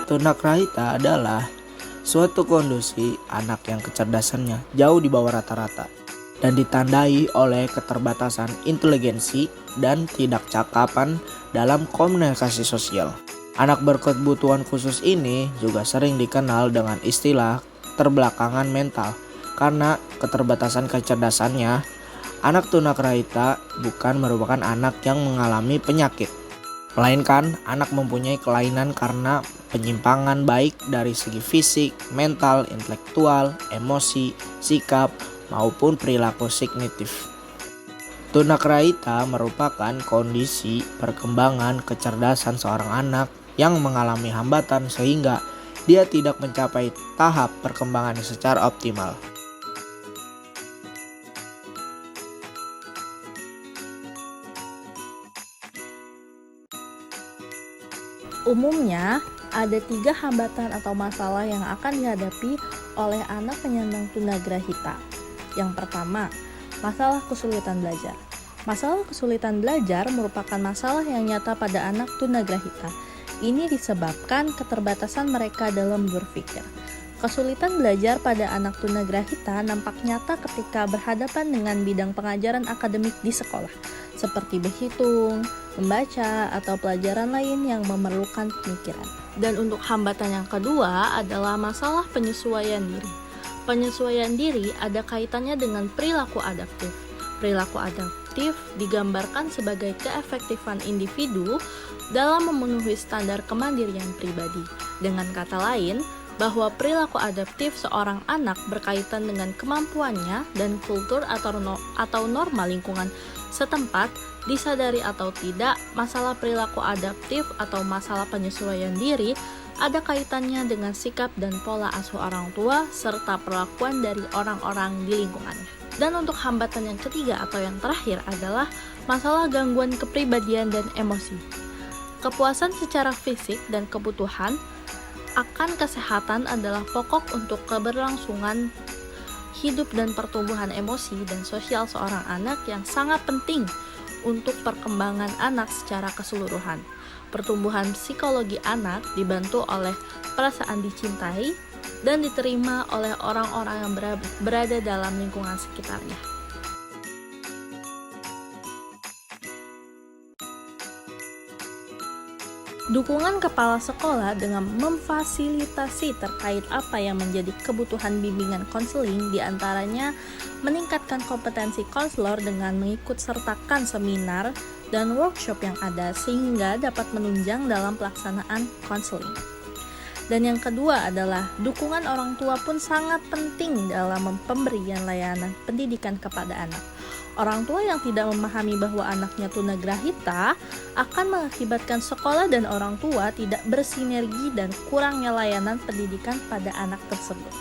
Tunagrahita adalah suatu kondisi anak yang kecerdasannya jauh di bawah rata-rata dan ditandai oleh keterbatasan inteligensi dan tidak cakapan dalam komunikasi sosial. Anak berkebutuhan khusus ini juga sering dikenal dengan istilah terbelakangan mental karena keterbatasan kecerdasannya. Anak tunagrahita bukan merupakan anak yang mengalami penyakit, melainkan anak mempunyai kelainan karena penyimpangan baik dari segi fisik, mental, intelektual, emosi, sikap, maupun perilaku kognitif. Tunagrahita merupakan kondisi perkembangan kecerdasan seorang anak yang mengalami hambatan sehingga dia tidak mencapai tahap perkembangan secara optimal. Umumnya, ada 3 hambatan atau masalah yang akan dihadapi oleh anak penyandang tunagrahita. Yang pertama, masalah kesulitan belajar. Masalah kesulitan belajar merupakan masalah yang nyata pada anak tunagrahita. Ini disebabkan keterbatasan mereka dalam berpikir. Kesulitan belajar pada anak tunagrahita nampak nyata ketika berhadapan dengan bidang pengajaran akademik di sekolah, seperti berhitung, membaca, atau pelajaran lain yang memerlukan pemikiran. Dan untuk hambatan yang kedua adalah masalah penyesuaian diri. Penyesuaian diri ada kaitannya dengan perilaku adaptif. Perilaku adaptif digambarkan sebagai keefektifan individu dalam memenuhi standar kemandirian pribadi. Dengan kata lain, bahwa perilaku adaptif seorang anak berkaitan dengan kemampuannya dan kultur atau norma lingkungan setempat. Disadari atau tidak, masalah perilaku adaptif atau masalah penyesuaian diri ada kaitannya dengan sikap dan pola asuh orang tua serta perlakuan dari orang-orang di lingkungannya. Dan untuk hambatan yang ketiga atau yang terakhir adalah masalah gangguan kepribadian dan emosi. Kepuasan secara fisik dan kebutuhan akan kesehatan adalah pokok untuk keberlangsungan hidup dan pertumbuhan emosi dan sosial seorang anak yang sangat penting untuk perkembangan anak secara keseluruhan. Pertumbuhan psikologi anak dibantu oleh perasaan dicintai dan diterima oleh orang-orang yang berada dalam lingkungan sekitarnya. Dukungan kepala sekolah dengan memfasilitasi terkait apa yang menjadi kebutuhan bimbingan konseling diantaranya meningkatkan kompetensi konselor dengan mengikut sertakan seminar dan workshop yang ada sehingga dapat menunjang dalam pelaksanaan konseling. Dan yang kedua adalah dukungan orang tua pun sangat penting dalam pemberian layanan pendidikan kepada anak. Orang tua yang tidak memahami bahwa anaknya tunagrahita akan mengakibatkan sekolah dan orang tua tidak bersinergi dan kurangnya layanan pendidikan pada anak tersebut.